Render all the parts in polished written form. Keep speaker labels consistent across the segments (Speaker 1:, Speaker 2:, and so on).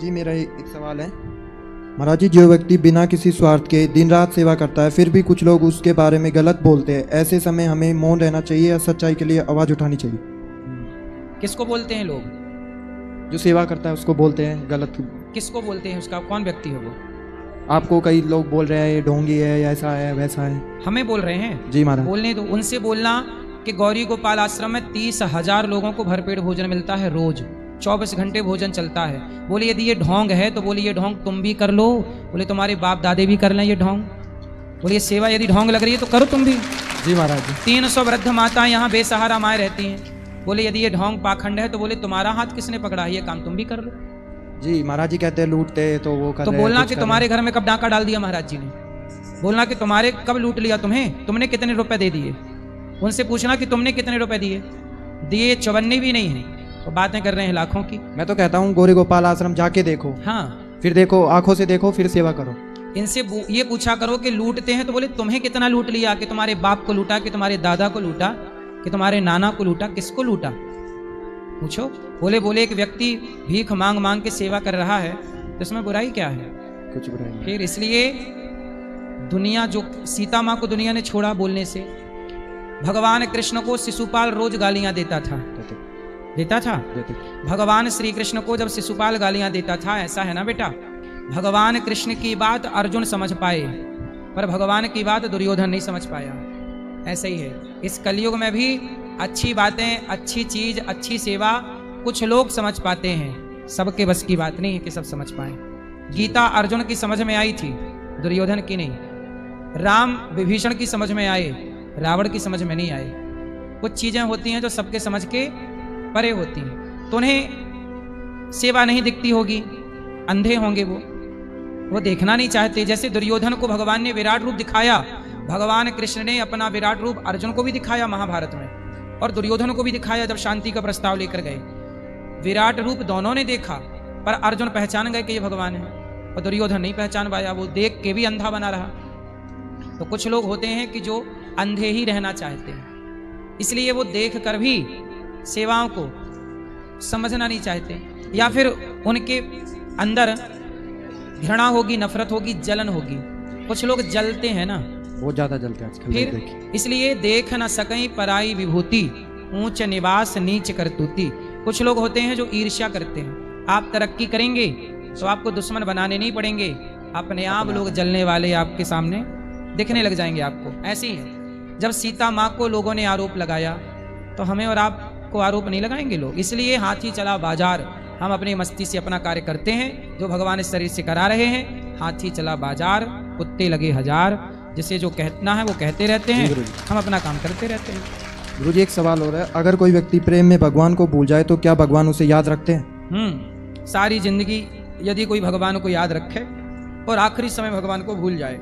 Speaker 1: जी मेरा एक सवाल है। महाराज जी, जो व्यक्ति बिना किसी स्वार्थ के दिन रात सेवा करता है फिर भी कुछ लोग उसके बारे में गलत बोलते हैं, ऐसे समय हमें मौन रहना चाहिए या सच्चाई के लिए आवाज़ उठानी चाहिए?
Speaker 2: किसको बोलते हैं लोग?
Speaker 1: जो सेवा करता है उसको बोलते हैं गलत।
Speaker 2: किसको बोलते हैं? उसका कौन व्यक्ति है वो?
Speaker 1: आपको कई लोग बोल रहे हैं ये ढोंगी है, ऐसा है वैसा है।
Speaker 2: हमें बोल रहे हैं?
Speaker 1: जी महाराज।
Speaker 2: बोलने दो। उनसे बोलना कि गौरी गोपाल आश्रम में 30,000 लोगों को भरपेट भोजन मिलता है, रोज 24 घंटे भोजन चलता है। बोले यदि ये ढोंग है तो बोले ये ढोंग तुम भी कर लो। बोले तुम्हारे बाप दादे भी कर लें ये ढोंग। बोले ये सेवा यदि ढोंग लग रही है तो करो तुम भी।
Speaker 1: जी महाराज जी।
Speaker 2: 300 वृद्ध माताएं यहाँ बेसहारा माए रहती हैं। बोले यदि ये ढोंग पाखंड है तो बोले तुम्हारा हाथ किसने पकड़ा है, ये काम तुम भी कर लो।
Speaker 1: जी महाराज जी कहते हैं लूटते तो वो कर
Speaker 2: तो
Speaker 1: रहे हैं,
Speaker 2: बोलना
Speaker 1: कुछ
Speaker 2: कि
Speaker 1: कर
Speaker 2: तुम्हारे घर में कब डाका डाल दिया महाराज जी ने। बोलना कि तुम्हारे कब लूट लिया तुम्हें, तुमने कितने रुपए दे दिए। उनसे पूछना कि तुमने कितने रुपए दिए। दिए 54 भी नहीं है तो बातें कर रहे हैं लाखों की।
Speaker 1: मैं तो कहता हूँ गौरी गोपाल आश्रम जाके देखो,
Speaker 2: हाँ
Speaker 1: फिर देखो, आंखों से देखो, फिर सेवा करो।
Speaker 2: इनसे ये पूछा करो कि लूटते हैं तो बोले तुम्हें कितना लूट लिया, कि तुम्हारे बाप को लूटा, कि तुम्हारे दादा को लूटा, कि तुम्हारे नाना को लूटा, किसको लूटा पूछो। बोले एक व्यक्ति भीख मांग मांग के सेवा कर रहा है तो इसमें बुराई क्या है?
Speaker 1: कुछ बुराई नहीं।
Speaker 2: फिर इसलिए दुनिया जो सीता माँ को दुनिया ने छोड़ा बोलने से, भगवान कृष्ण को शिशुपाल रोज गालियां देता था। भगवान श्री कृष्ण को जब शिशुपाल गालियां देता था, ऐसा है ना बेटा, भगवान कृष्ण की बात अर्जुन समझ पाए पर भगवान की बात दुर्योधन नहीं समझ पाया। ऐसा ही है इस कलयुग में भी। अच्छी बातें, अच्छी चीज, अच्छी सेवा कुछ लोग समझ पाते हैं, सबके बस की बात नहीं है कि सब समझ पाए। गीता अर्जुन की समझ में आई थी, दुर्योधन की नहीं। राम विभीषण की समझ में आए, रावण की समझ में नहीं आए। कुछ चीजें होती हैं जो सबके समझ के परे होती हैं, तो उन्हें सेवा नहीं दिखती होगी, अंधे होंगे वो देखना नहीं चाहते। जैसे दुर्योधन को भगवान ने विराट रूप दिखाया, भगवान कृष्ण ने अपना विराट रूप अर्जुन को भी दिखाया महाभारत में, और दुर्योधन को भी दिखाया जब शांति का प्रस्ताव लेकर गए। विराट रूप दोनों ने देखा पर अर्जुन पहचान गए कि ये भगवान है, और दुर्योधन नहीं पहचान पाया, वो देख के भी अंधा बना रहा। तो कुछ लोग होते हैं कि जो अंधे ही रहना चाहते हैं, इसलिए वो देख कर भी सेवाओं को समझना नहीं चाहते, या फिर उनके अंदर घृणा होगी, नफरत होगी, जलन होगी। कुछ लोग जलते हैं ना,
Speaker 1: बहुत ज्यादा जलते हैं आजकल।
Speaker 2: फिर इसलिए देख न सकई पराई विभूति, ऊंच निवास नीच करतूती। कुछ लोग होते हैं जो ईर्ष्या करते हैं। आप तरक्की करेंगे तो आपको दुश्मन बनाने नहीं पड़ेंगे, अपने आप लोग जलने वाले आपके सामने दिखने लग जाएंगे आपको। ऐसे ही है, जब सीता माँ को लोगों ने आरोप लगाया तो हमें और आपको आरोप नहीं लगाएंगे लोग। इसलिए हाथी चला बाजार, हम अपनी मस्ती से अपना कार्य करते हैं जो भगवान इस शरीर से करा रहे हैं। हाथी चला बाजार, कुत्ते लगे हजार, जिसे जो कहना है वो कहते रहते हैं, हम अपना काम करते रहते हैं।
Speaker 1: गुरुजी एक सवाल हो रहा है, अगर कोई व्यक्ति प्रेम में भगवान को भूल जाए तो क्या भगवान उसे याद रखते हैं?
Speaker 2: सारी जिंदगी यदि कोई भगवान को याद रखे और आखिरी समय भगवान को भूल जाए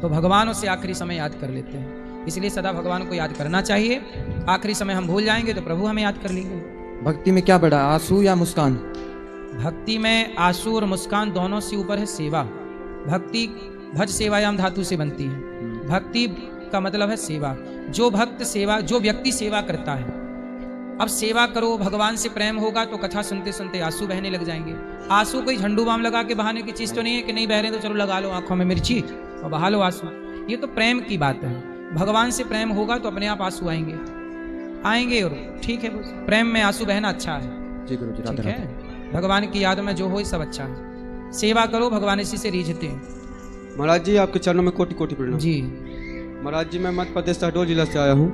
Speaker 2: तो भगवान उसे आखिरी समय याद कर लेते हैं। इसलिए सदा भगवान को याद करना चाहिए। आखिरी समय हम भूल जाएंगे तो प्रभु हमें याद कर लेंगे।
Speaker 1: भक्ति में क्या बड़ा, आंसू या मुस्कान?
Speaker 2: भक्ति में आंसू और मुस्कान दोनों से ऊपर है सेवा। भक्ति भज सेवायाम धातु से बनती है। भक्ति का मतलब है सेवा। जो भक्त सेवा, जो व्यक्ति सेवा करता है, अब सेवा करो, भगवान से प्रेम होगा तो कथा सुनते सुनते आंसू बहने लग जाएंगे। आंसू कोई झंडू बाम लगा के बहाने की चीज तो नहीं है कि नहीं बह रहे तो चलो लगा लो आंखों में मिर्ची और बहा लो आंसू। ये तो प्रेम की बात है। भगवान से प्रेम होगा तो अपने आप आंसू आएंगे और ठीक है, प्रेम में आंसू बहना अच्छा है।
Speaker 1: जी गुरुजी,
Speaker 2: ठीक है, भगवान की याद में जो हो सब अच्छा है। सेवा करो, भगवान इसी से रीझते हैं।
Speaker 3: महाराज जी आपके चरणों में कोटि कोटि प्रणाम।
Speaker 2: जी
Speaker 3: महाराज जी मैं मध्य प्रदेश शहडोल जिला से आया हूँ।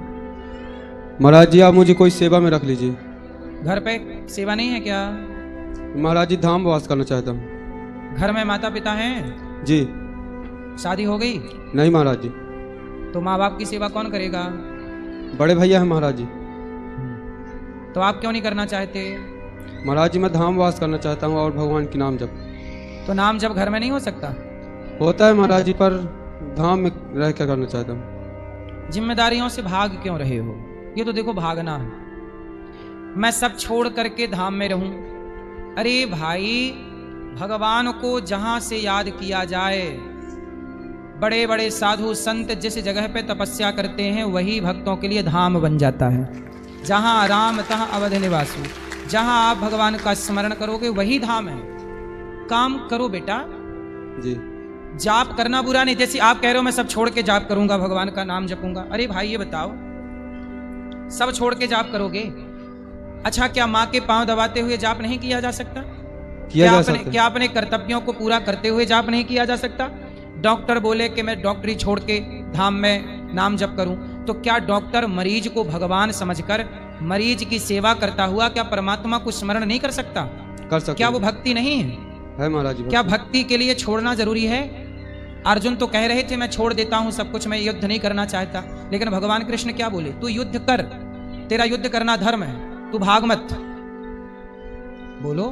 Speaker 3: महाराज जी आप मुझे कोई सेवा में रख लीजिए।
Speaker 2: घर पे सेवा नहीं है क्या?
Speaker 3: महाराज जी धाम वास करना चाहता हूँ।
Speaker 2: घर में माता पिता हैं?
Speaker 3: जी।
Speaker 2: शादी हो गई?
Speaker 3: नहीं महाराज जी।
Speaker 2: तो माँ बाप की सेवा कौन करेगा?
Speaker 3: बड़े भैया हैं महाराज जी।
Speaker 2: तो आप क्यों नहीं करना चाहते?
Speaker 3: महाराज जी मैं धाम वास करना चाहता हूँ और भगवान के नाम जप।
Speaker 2: तो नाम जब घर में नहीं हो सकता?
Speaker 3: होता है महाराज जी, पर धाम में रह कर करना चाहता हूँ।
Speaker 2: जिम्मेदारियों से भाग क्यों रहे हो? ये तो देखो भागना है। मैं सब छोड़ करके धाम में रहूं। अरे भाई, भगवान को जहां से याद किया जाए, बड़े बड़े साधु संत जिस जगह पे तपस्या करते हैं वही भक्तों के लिए धाम बन जाता है। जहां राम तहां अवध निवासु, जहां आप भगवान का स्मरण करोगे वही धाम है। काम करो बेटा।
Speaker 3: जी
Speaker 2: जाप करना बुरा नहीं, जैसे आप कह रहे हो मैं सब छोड़ के जाप करूंगा, भगवान का नाम जपूंगा। अरे भाई ये बताओ, सब छोड़ के जाप करोगे? अच्छा, क्या माँ के पांव दबाते हुए जाप नहीं किया जा सकता? क्या अपने कर्तव्यों को पूरा करते हुए जाप नहीं किया जा सकता? डॉक्टर बोले कि मैं डॉक्टरी छोड़ के धाम में नाम जप करूं, तो क्या डॉक्टर मरीज को भगवान समझकर मरीज की सेवा करता हुआ क्या परमात्मा को स्मरण नहीं कर सकता?
Speaker 3: कर सकते।
Speaker 2: क्या वो भक्ति नहीं
Speaker 3: है महाराज जी?
Speaker 2: क्या भक्ति के लिए छोड़ना जरूरी है? अर्जुन तो कह रहे थे मैं छोड़ देता हूं सब कुछ, मैं युद्ध नहीं करना चाहता, लेकिन भगवान कृष्ण क्या बोले? तू युद्ध कर, तेरा युद्ध करना धर्म है, तू भाग मत। बोलो,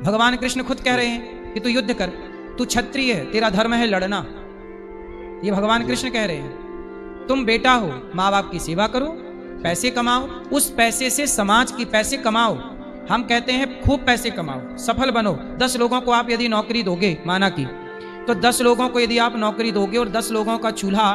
Speaker 2: भगवान कृष्ण खुद कह रहे हैं कि तू युद्ध कर, तू क्षत्रिय है, तेरा धर्म है लड़ना। ये भगवान कृष्ण कह रहे हैं। तुम बेटा हो, माँ बाप की सेवा करो, पैसे कमाओ, उस पैसे से समाज की पैसे कमाओ। हम कहते हैं खूब पैसे कमाओ, सफल बनो। 10 लोगों को आप यदि नौकरी दोगे, माना की, तो 10 लोगों को यदि आप नौकरी दोगे और 10 लोगों का चूल्हा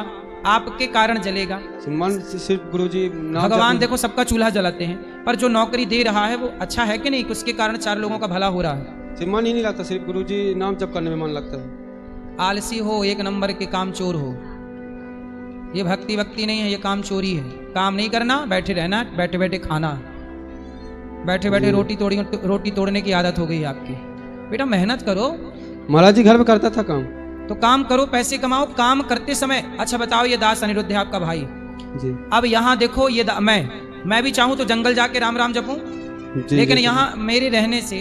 Speaker 2: आपके कारण जलेगा।
Speaker 3: मन से सिर्फ गुरुजी
Speaker 2: भगवान देखो सबका चूल्हा जलाते हैं, पर जो नौकरी दे रहा है वो अच्छा है कि नहीं, कि उसके कारण 4 लोगों का भला हो रहा है।
Speaker 3: मन ही नहीं लगता, सिर्फ गुरुजी नाम जप करने में मन लगता है।
Speaker 2: आलसी हो, 1 नंबर के काम चोर हो, ये भक्ति वक्ति नहीं है, ये काम चोरी है। काम नहीं करना, बैठे रहना, बैठे बैठे खाना, बैठे बैठे रोटी तोड़ने की आदत हो गई आपकी। बेटा मेहनत करो।
Speaker 3: महाराज जी घर में करता था काम,
Speaker 2: तो काम करो, पैसे कमाओ, काम करते समय। अच्छा बताओ, ये दास अनिरुद्ध है आपका भाई
Speaker 3: जी।
Speaker 2: अब यहाँ देखो, ये मैं भी चाहूं तो जंगल जाके राम राम जपूं, लेकिन यहाँ मेरे रहने से,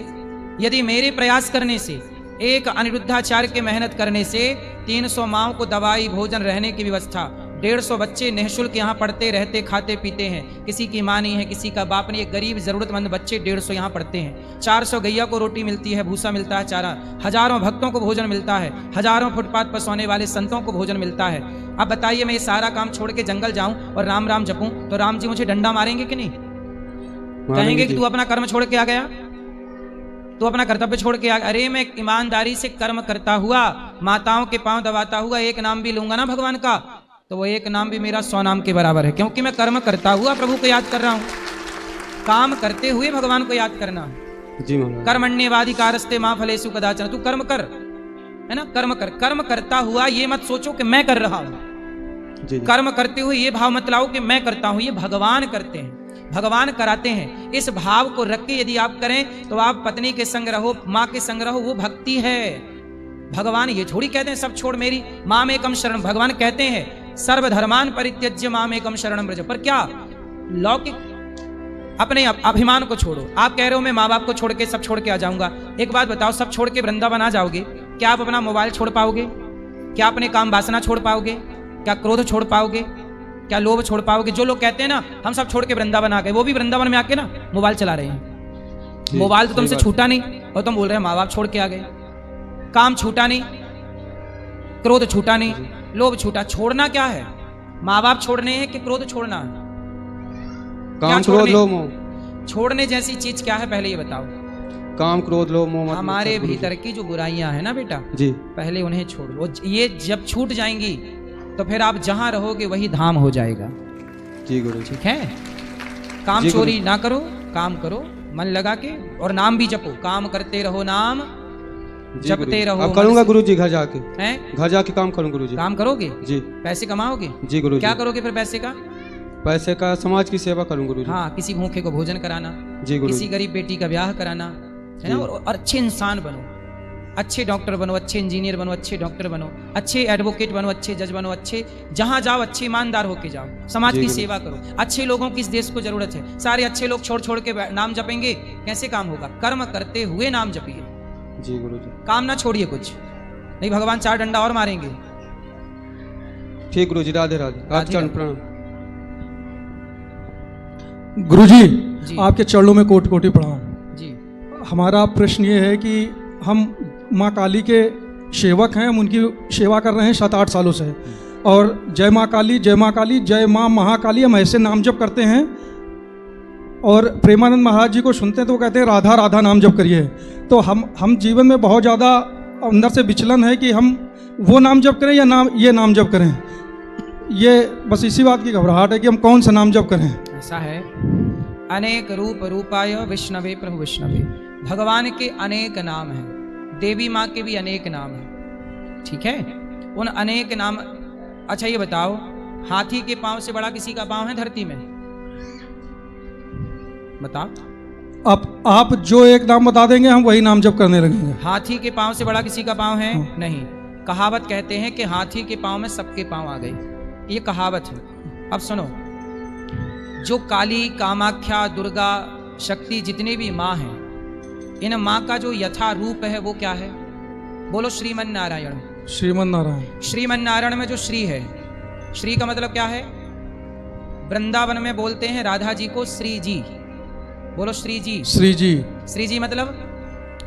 Speaker 2: यदि मेरे प्रयास करने से, एक अनिरुद्धाचार्य के मेहनत करने से 300 माओं को दवाई, भोजन, रहने की व्यवस्था, 150 बच्चे निःशुल्क यहाँ पढ़ते रहते, खाते पीते हैं। किसी की माँ नहीं है, किसी का बाप नहीं है, गरीब जरूरतमंद बच्चे 150 यहाँ पढ़ते हैं। 400 गैया को रोटी मिलती है, भूसा मिलता है, चारा। हजारों भक्तों को भोजन मिलता है, हजारों फुटपाथ पर सोने वाले संतों को भोजन मिलता है। अब बताइए, मैं ये सारा काम छोड़ के जंगल जाऊं और राम राम जपूं, तो राम जी मुझे डंडा मारेंगे कि नहीं? कहेंगे कि तू अपना कर्म छोड़ के आ गया, तू अपना कर्तव्य छोड़ के आ गया। अरे मैं ईमानदारी से कर्म करता हुआ, माताओं के पांव दबाता हुआ एक नाम भी लूंगा ना भगवान का, तो वो एक नाम भी मेरा 100 नाम के बराबर है, क्योंकि मैं कर्म करता हुआ प्रभु को याद कर रहा हूं। काम करते हुए भगवान को याद करना
Speaker 3: जी महाराज।
Speaker 2: कर्मण्येवाधिकारस्ते मां फलेषु कदाचन, तू कर्म कर, है ना, कर्म कर। कर्म करता हुआ ये मत सोचो कि मैं कर रहा हूं, कर्म करते हुए ये भाव मत लाओ कि मैं करता हूं, ये भगवान करते हैं, भगवान कराते हैं। इस भाव को रख के यदि आप करें तो आप पत्नी के संग रहो, माँ के संग रहो, वो भक्ति है। भगवान ये थोड़ी कहते हैं सब छोड़ मेरी मामेकम शरण, भगवान कहते हैं सर्वधर्मान परित्यज्य मामेकम शरणं व्रज। पर क्या लौकिक अपने अभिमान को छोड़ो। आप कह रहे हो मैं माँ बाप को छोड़ के सब छोड़ के आ जाऊंगा। एक बात बताओ, सब छोड़ के वृंदावन आ जाओगे, क्या आप अपना मोबाइल छोड़ पाओगे? क्या अपने काम वासना छोड़ पाओगे? क्या क्रोध छोड़ पाओगे? क्या लोभ छोड़ पाओगे? जो लोग कहते हैं ना हम सब छोड़ के वृंदावन आ गए, वो भी वृंदावन में आके ना मोबाइल चला रहे हैं। मोबाइल तो तुमसे छूटा नहीं और तुम बोल रहे हैं माँ बाप छोड़ के आ गए। काम छूटा नहीं, क्रोध छूटा नहीं, लोभ छूटा। छोड़ना क्या है? माँ बाप छोड़ने हैं कि क्रोध छोड़ना है?
Speaker 3: काम क्रोध लोभ मोह,
Speaker 2: छोड़ने जैसी चीज क्या है पहले ये बताओ।
Speaker 3: काम क्रोध लोभ मोह
Speaker 2: हमारे भीतर की जो बुराइयां है ना बेटा
Speaker 3: जी,
Speaker 2: पहले उन्हें छोड़ो। ये जब छूट जाएंगी तो फिर आप जहां रहोगे वही धाम हो जाएगा।
Speaker 3: जी गुरु जी।
Speaker 2: ठीक है, काम चोरी ना करो, काम करो मन लगा के, और नाम भी जपो। काम करते रहो, नाम जपते रहो।
Speaker 3: अब करूंगा गुरु जी, घर जाके
Speaker 2: हैं,
Speaker 3: घर जाके काम करूंगा गुरु जी।
Speaker 2: काम करोगे
Speaker 3: जी,
Speaker 2: पैसे कमाओगे जी
Speaker 3: गुरु जी।
Speaker 2: क्या करोगे फिर पैसे का?
Speaker 3: पैसे का समाज की सेवा करूंगा गुरु जी।
Speaker 2: हाँ, किसी भूखे को भोजन कराना
Speaker 3: जी गुरु,
Speaker 2: किसी गरीब बेटी का ब्याह कराना, है ना। और अच्छे इंसान बनो, अच्छे डॉक्टर बनो, अच्छे इंजीनियर बनो, अच्छे डॉक्टर बनो, अच्छे एडवोकेट बनो, अच्छे जज बनो, अच्छे जहां जाओ अच्छे ईमानदार होके जाओ, समाज की सेवा करो। अच्छे लोगों की इस देश को जरूरत है। सारे अच्छे लोग छोड़ छोड़ के नाम जपेंगे, कैसे काम होगा? कर्म करते हुए नाम जपिए
Speaker 3: जी गुरु जी।
Speaker 2: काम ना छोड़िए कुछ, नहीं भगवान 4 डंडा और मारेंगे।
Speaker 3: ठीक गुरु जी, राधे राधे। आप चरण प्रणाम।
Speaker 4: गुरुजी आपके चरणों में कोटि कोटि प्रणाम
Speaker 2: जी।
Speaker 4: हमारा प्रश्न ये है कि हम माँ काली के सेवक हैं, हम उनकी सेवा कर रहे हैं 7-8 सालों से, और जय माँ काली, जय माँ काली, जय माँ महाकाली, हम ऐसे नाम जप करते हैं। और प्रेमानंद महाराज जी को सुनते हैं तो वो कहते हैं राधा राधा नाम जप करिए। तो हम जीवन में बहुत ज़्यादा अंदर से विचलन है कि हम वो नाम जप करें या ये नाम जप करें। ये बस इसी बात की घबराहट है कि हम कौन सा नाम जप करें।
Speaker 2: ऐसा है, अनेक रूप रूपाय विष्णवे प्रभु विष्णवे। भगवान के अनेक नाम हैं, देवी माँ के भी अनेक नाम हैं, ठीक है। उन अनेक नाम, अच्छा ये बताओ, हाथी के पांव से बड़ा किसी का पांव है धरती में? बताओ।
Speaker 4: आप जो एक नाम बता देंगे हम वही नाम जप करने लगेंगे।
Speaker 2: हाथी के पांव से बड़ा किसी का पांव है?
Speaker 4: हाँ।
Speaker 2: नहीं। कहावत कहते हैं कि हाथी के पांव में सबके पांव आ गए, ये कहावत है। अब सुनो, जो काली, कामाख्या, दुर्गा, शक्ति, जितने भी माँ हैं, इन माँ का जो यथा रूप है वो क्या है? बोलो श्रीमन नारायण।
Speaker 4: श्रीमन नारायण।
Speaker 2: श्रीमन नारायण में जो श्री है, श्री का मतलब क्या है? वृंदावन में बोलते हैं राधा जी को श्री जी। बोलो श्री जी।
Speaker 4: श्री जी।
Speaker 2: श्री जी मतलब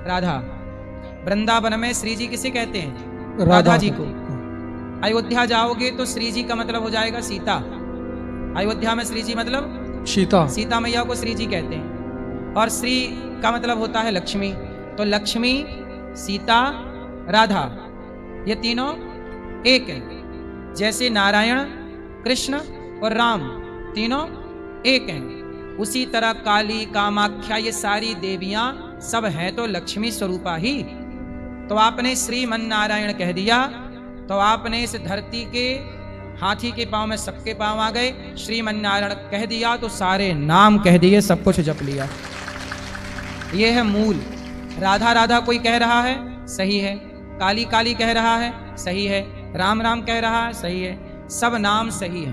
Speaker 2: राधा। वृंदावन में श्री जी किसे कहते हैं?
Speaker 4: राधा
Speaker 2: राधा जी को। अयोध्या जाओगे तो श्री जी का मतलब हो जाएगा सीता। अयोध्या में श्री जी मतलब
Speaker 4: सीता।
Speaker 2: सीता मैया को श्री जी कहते हैं। और श्री का मतलब होता है लक्ष्मी। तो लक्ष्मी, सीता, राधा, ये तीनों एक हैं। जैसे नारायण, कृष्ण और राम तीनों एक हैं, उसी तरह काली, कामाख्या, ये सारी देवियां सब हैं तो लक्ष्मी स्वरूपा ही। तो आपने श्रीमन नारायण कह दिया तो आपने इस धरती के हाथी के पांव में सबके पांव आ गए। श्रीमन नारायण कह दिया तो सारे नाम कह दिए, सब कुछ जप लिया। ये है मूल। राधा राधा कोई कह रहा है, सही है। काली काली कह रहा है, सही है। राम राम कह रहा है, सही है। सब नाम सही है।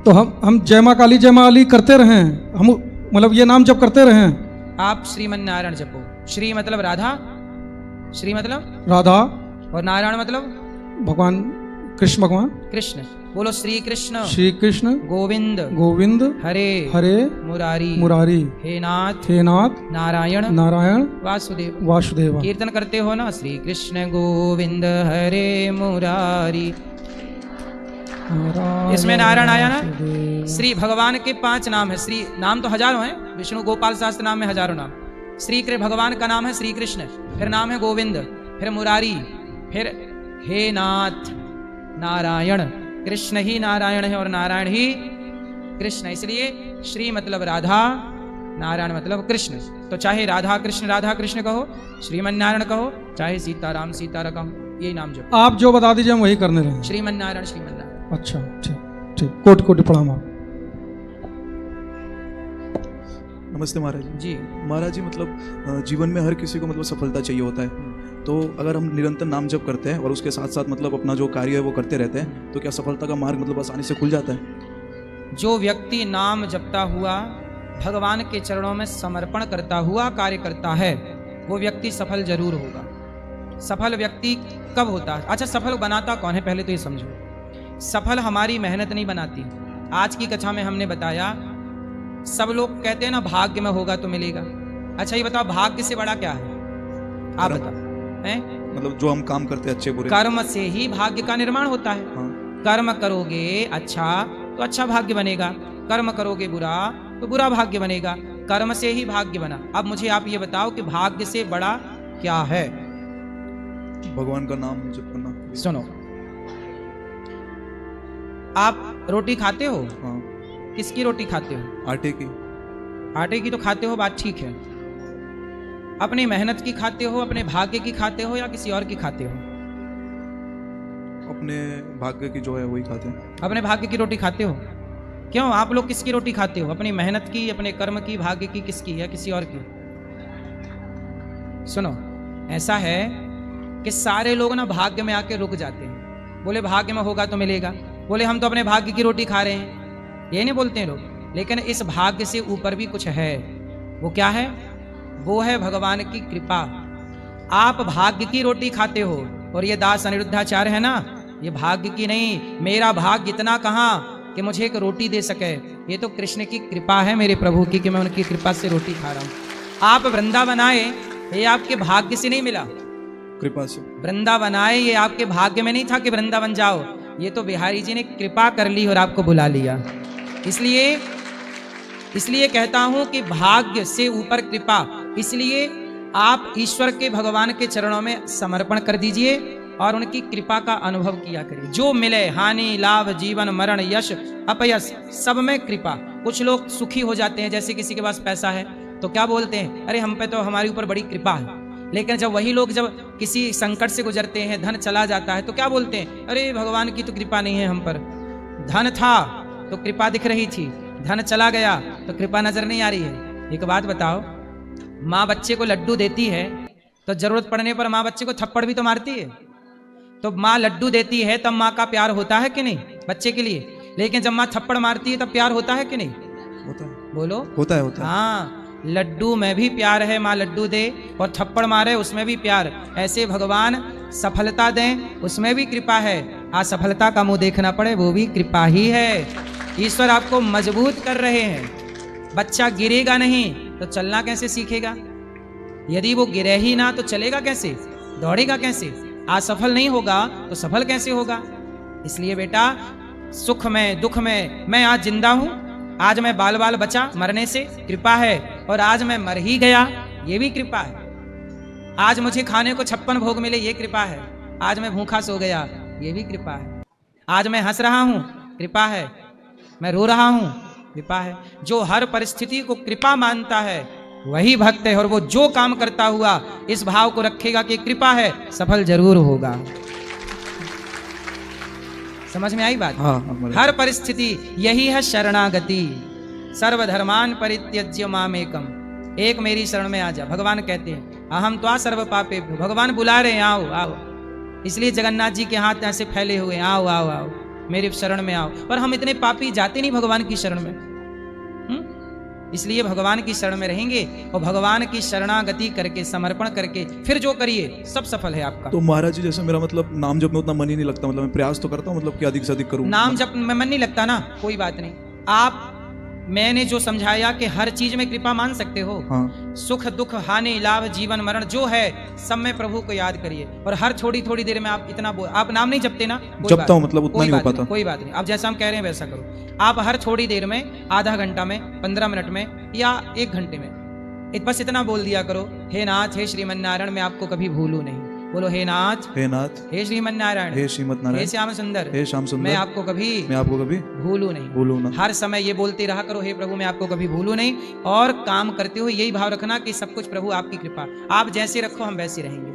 Speaker 4: तो हम जय माँ काली जय माँ काली करते रहें, हम मतलब ये नाम जप करते रहें।
Speaker 2: आप श्रीमन नारायण जपो। श्री मतलब राधा, श्री मतलब
Speaker 4: राधा,
Speaker 2: और नारायण मतलब
Speaker 4: भगवान कृष्ण, भगवान
Speaker 2: कृष्ण। बोलो श्री कृष्ण,
Speaker 4: श्री कृष्ण,
Speaker 2: गोविंद
Speaker 4: गोविंद,
Speaker 2: हरे
Speaker 4: हरे,
Speaker 2: मुरारी,
Speaker 4: मुरारी,
Speaker 2: हे नाथ,
Speaker 4: हे नाथ,
Speaker 2: नारायण,
Speaker 4: नारायण,
Speaker 2: वासुदेव।
Speaker 4: वासुदेव।
Speaker 2: कीर्तन करते हो ना, श्री कृष्ण गोविंद हरे मुरारी। इसमें नारायण आया ना। श्री भगवान के 5 नाम है। श्री नाम तो हजारों हैं, विष्णु गोपाल सहस्त्र नाम में हजारों नाम। श्री भगवान का नाम है श्री कृष्ण, फिर नाम है गोविंद, फिर मुरारी, फिर हे नाथ, नारायण। कृष्ण ही नारायण है और नारायण ही कृष्ण। इसलिए श्री मतलब राधा, नारायण मतलब कृष्ण। तो चाहे राधा कृष्ण कहो, श्रीमन नारायण कहो, चाहे सीताराम सीताराम कहो, यही नाम जो।
Speaker 4: आप जो बता दीजिए हम वही करने रहेंगे।
Speaker 2: श्रीमन नारायण।
Speaker 4: अच्छा, ठीक ठीक। कोटि कोटि प्रणाम।
Speaker 5: नमस्ते महाराज
Speaker 2: जी।
Speaker 5: महाराज जी, मतलब जीवन में हर किसी को मतलब सफलता चाहिए होता है, तो अगर हम निरंतर नाम जप करते हैं और उसके साथ साथ मतलब अपना जो कार्य है वो करते रहते हैं, तो क्या सफलता का मार्ग मतलब आसानी से खुल जाता है?
Speaker 2: जो व्यक्ति नाम जपता हुआ भगवान के चरणों में समर्पण करता हुआ कार्य करता है, वो व्यक्ति सफल जरूर होगा। सफल व्यक्ति कब होता है? अच्छा, सफल बनाता कौन है पहले तो ये समझो। सफल हमारी मेहनत नहीं बनाती। आज की कक्षा में हमने बताया, सब लोग कहते हैं ना भाग्य में होगा तो मिलेगा। अच्छा ये बताओ, भाग्य से बड़ा क्या है? आप बताओ। हैं?
Speaker 5: मतलब जो हम काम करते हैं अच्छे बुरे,
Speaker 2: कर्म से ही भाग्य का निर्माण होता है।
Speaker 5: हाँ।
Speaker 2: कर्म करोगे अच्छा तो अच्छा भाग्य बनेगा, कर्म करोगे बुरा तो बुरा भाग्य बनेगा। कर्म से ही भाग्य बना। अब मुझे आप ये बताओ कि भाग्य से बड़ा क्या है?
Speaker 5: भगवान का नाम जप करना।
Speaker 2: सुनो, आप रोटी खाते हो?
Speaker 5: हाँ।
Speaker 2: किसकी रोटी खाते हो?
Speaker 5: आटे की।
Speaker 2: आटे की तो खाते हो, बात ठीक है। अपनी मेहनत की खाते हो, अपने भाग्य की खाते हो, या किसी और की खाते हो?
Speaker 5: अपने भाग्य की जो है वही खाते हैं।
Speaker 2: अपने भाग्य की रोटी खाते हो। क्यों? आप लोग किसकी रोटी खाते हो? अपनी मेहनत की, अपने कर्म की, भाग्य की, किसकी, या किसी और की? सुनो, ऐसा है कि सारे लोग ना भाग्य में आके रुक जाते हैं। बोले भाग्य में होगा तो मिलेगा, बोले हम तो अपने भाग्य की रोटी खा रहे हैं, ये नहीं बोलते हैं लोग। लेकिन इस भाग्य से ऊपर भी कुछ है। वो क्या है? वो है भगवान की कृपा। आप भाग्य की रोटी खाते हो, और ये दास अनिरुद्धाचार्य है ना, ये भाग्य की नहीं। मेरा भाग्य इतना कहाँ कि मुझे एक रोटी दे सके, ये तो कृष्ण की कृपा है मेरे प्रभु की, कि मैं उनकी कृपा से रोटी खा रहा हूँ। आप वृंदावन आए, ये आपके भाग्य से नहीं मिला,
Speaker 5: कृपा से।
Speaker 2: वृंदावन आए ये आपके भाग्य में नहीं था कि वृंदावन जाओ, ये तो बिहारी जी ने कृपा कर ली और आपको बुला लिया। इसलिए कहता हूं कि भाग्य से ऊपर कृपा। इसलिए आप ईश्वर के, भगवान के चरणों में समर्पण कर दीजिए और उनकी कृपा का अनुभव किया करिए। जो मिले, हानि लाभ, जीवन मरण, यश अपयश, सब में कृपा। कुछ लोग सुखी हो जाते हैं, जैसे किसी के पास पैसा है तो क्या बोलते हैं, अरे हम पे तो हमारे ऊपर बड़ी कृपा है। लेकिन जब वही लोग जब किसी संकट से गुजरते हैं, धन चला जाता है, तो क्या बोलते हैं, अरे भगवान की तो कृपा नहीं है हम पर। धन था तो कृपा दिख रही थी, धन चला गया तो कृपा नजर नहीं आ रही है। एक बात बताओ, माँ बच्चे को लड्डू देती है तो जरूरत पड़ने पर माँ बच्चे को थप्पड़ भी तो मारती है। तो माँ लड्डू देती है तब माँ का प्यार होता है कि नहीं बच्चे के लिए, लेकिन जब माँ थप्पड़ मारती है तब प्यार होता है कि नहीं?
Speaker 5: होता है,
Speaker 2: बोलो।
Speaker 5: होता है, होता है।
Speaker 2: हाँ, लड्डू में भी प्यार है, माँ लड्डू दे और थप्पड़ मारे उसमें भी प्यार। ऐसे भगवान सफलता दें उसमें भी कृपा है, असफलता का मुंह देखना पड़े वो भी कृपा ही है। ईश्वर आपको मजबूत कर रहे हैं। बच्चा गिरेगा नहीं तो चलना कैसे सीखेगा? यदि वो गिरे ही ना तो चलेगा कैसे, दौड़ेगा कैसे? असफल नहीं होगा तो सफल कैसे होगा? इसलिए बेटा, सुख में दुख में मैं आज जिंदा हूं, आज मैं बाल बाल बचा मरने से, कृपा है। और आज मैं मर ही गया, ये भी कृपा है। आज मुझे खाने को 56 भोग मिले, ये कृपा है। आज मैं भूखा सो गया, ये भी कृपा है। आज मैं हंस रहा हूं, कृपा है। मैं रो रहा हूं, कृपा है। जो हर परिस्थिति को कृपा मानता है वही भक्त है, और वो जो काम करता हुआ इस भाव को रखेगा कि कृपा है, सफल जरूर होगा। समझ में आई बात?
Speaker 5: हाँ, हाँ,
Speaker 2: हर परिस्थिति यही है शरणागति। सर्वधर्मान परित्यज्य मामेकम, एक मेरी शरण में आ जा। भगवान कहते हैं अहम त्वा सर्व पापे, भगवान बुला रहे हैं, आओ आओ। इसलिए जगन्नाथ जी के हाथ ऐसे फैले हुए, आओ आओ आओ मेरी शरण में आओ। पर हम इतने पापी जाते नहीं भगवान की शरण में। इसलिए भगवान की शरण में रहेंगे और भगवान की शरणागति करके, समर्पण करके फिर जो करिए सब सफल है आपका।
Speaker 5: तो महाराज जी, जैसे मेरा मतलब नाम जप में उतना मन ही नहीं लगता, मतलब मैं प्रयास तो करता हूँ मतलब कि अधिक से अधिक करूँ।
Speaker 2: नाम जप में मन नहीं लगता ना, कोई बात नहीं। आप, मैंने जो समझाया कि हर चीज में कृपा मान सकते हो।
Speaker 5: हाँ,
Speaker 2: सुख दुख हानि लाभ जीवन मरण जो है सब में प्रभु को याद करिए। और हर थोड़ी थोड़ी देर में आप इतना आप नाम नहीं जपते ना,
Speaker 5: जपता हूँ, मतलब उतना नहीं हो पाता।
Speaker 2: कोई बात नहीं, आप जैसा हम कह रहे हैं वैसा करो। आप हर थोड़ी देर में, आधा घंटा में, 15 मिनट में या 1 घंटे में बस इतना बोल दिया करो, हे नाथ हे श्रीमन नारायण मैं आपको कभी भूलूं नहीं। बोलो, हे नाथ हे श्रीमन नारायण,
Speaker 5: हे श्रीमद
Speaker 2: हे
Speaker 5: नारायण,
Speaker 2: श्याम सुंदर,
Speaker 5: हे श्याम सुंदर,
Speaker 2: मैं आपको कभी भूलूं नहीं।
Speaker 5: भूलूं ना।
Speaker 2: हर समय ये बोलते रहा करो, हे प्रभु मैं आपको कभी भूलूं नहीं। और काम करते हुए यही भाव रखना कि सब कुछ प्रभु आपकी कृपा, आप जैसे रखो हम वैसे रहेंगे।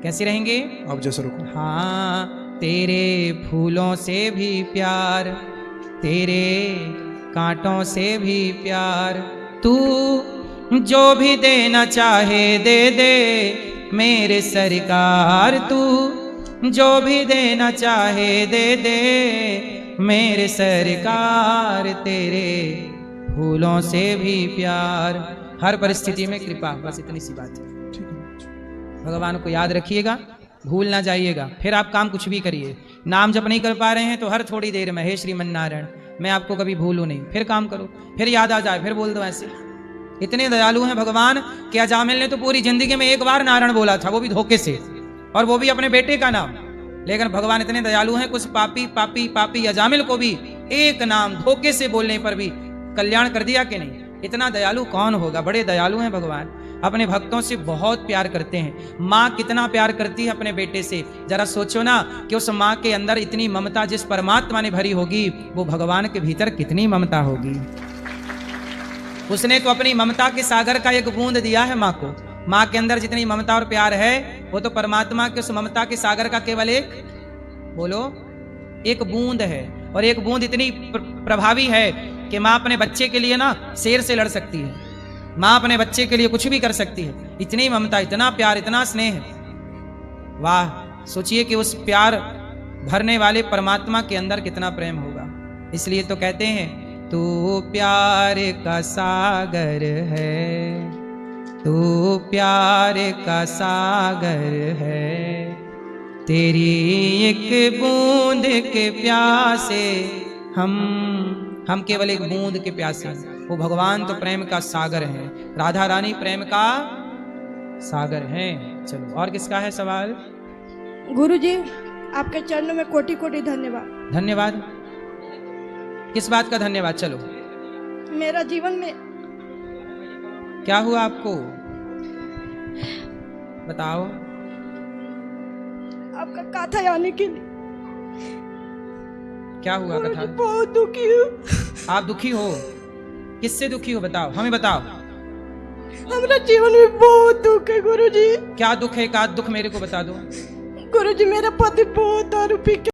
Speaker 2: कैसे रहेंगे?
Speaker 5: आप जैसे रखो।
Speaker 2: हाँ, तेरे फूलों से भी प्यार, तेरे कांटों से भी प्यार, तू जो भी देना चाहे दे दे मेरे सरकार, तू जो भी देना चाहे दे दे मेरे सरकार, तेरे फूलों से भी प्यार। हर परिस्थिति में कृपा, बस इतनी सी बात है। भगवान को याद रखिएगा, भूल ना जाइएगा। फिर आप काम कुछ भी करिए, नाम जप नहीं कर पा रहे हैं तो हर थोड़ी देर में हे श्रीमन नारायण मैं आपको कभी भूलूं नहीं, फिर काम करो। फिर याद आ जाए फिर बोल दो। ऐसे इतने दयालु हैं भगवान कि अजामिल ने तो पूरी जिंदगी में एक बार नारायण बोला था, वो भी धोखे से, और वो भी अपने बेटे का नाम। लेकिन भगवान इतने दयालु हैं, कुछ पापी पापी पापी अजामिल को भी एक नाम धोखे से बोलने पर भी कल्याण कर दिया कि नहीं? इतना दयालु कौन होगा? बड़े दयालु हैं भगवान, अपने भक्तों से बहुत प्यार करते हैं। माँ कितना प्यार करती है अपने बेटे से, जरा सोचो ना कि उस माँ के अंदर इतनी ममता जिस परमात्मा ने भरी होगी, वो भगवान के भीतर कितनी ममता होगी। उसने तो अपनी ममता के सागर का एक बूंद दिया है माँ को। माँ के अंदर जितनी ममता और प्यार है वो तो परमात्मा के उस ममता के सागर का केवल एक, बोलो, एक बूंद है। और एक बूंद इतनी प्रभावी है कि माँ अपने बच्चे के लिए ना शेर से लड़ सकती है, माँ अपने बच्चे के लिए कुछ भी कर सकती है। इतनी ममता, इतना प्यार, इतना स्नेह। वाह, सोचिए कि उस प्यार भरने वाले परमात्मा के अंदर कितना प्रेम होगा। इसलिए तो कहते हैं तू प्यार का सागर है, तू प्यार का सागर है, तेरी एक बूंद के प्यासे हम केवल एक बूंद के प्यासे हैं। वो भगवान तो प्रेम का सागर है, राधा रानी प्रेम का सागर हैं। चलो, और किसका है सवाल?
Speaker 6: गुरुजी, आपके चरणों में कोटि कोटि धन्यवाद।
Speaker 2: धन्यवाद? किस बात का धन्यवाद? चलो,
Speaker 6: मेरा जीवन में
Speaker 2: क्या हुआ आपको बताओ।
Speaker 6: आपका कथा आने के लिए
Speaker 2: क्या हुआ कथा?
Speaker 6: बहुत दुखी हूँ।
Speaker 2: आप दुखी हो? किससे दुखी हो बताओ, हमें बताओ।
Speaker 6: हमारा जीवन में बहुत दुख है गुरुजी।
Speaker 2: क्या दुख है? एक आध दुख मेरे को बता दो।
Speaker 6: गुरुजी मेरा पति बहुत दारू पी के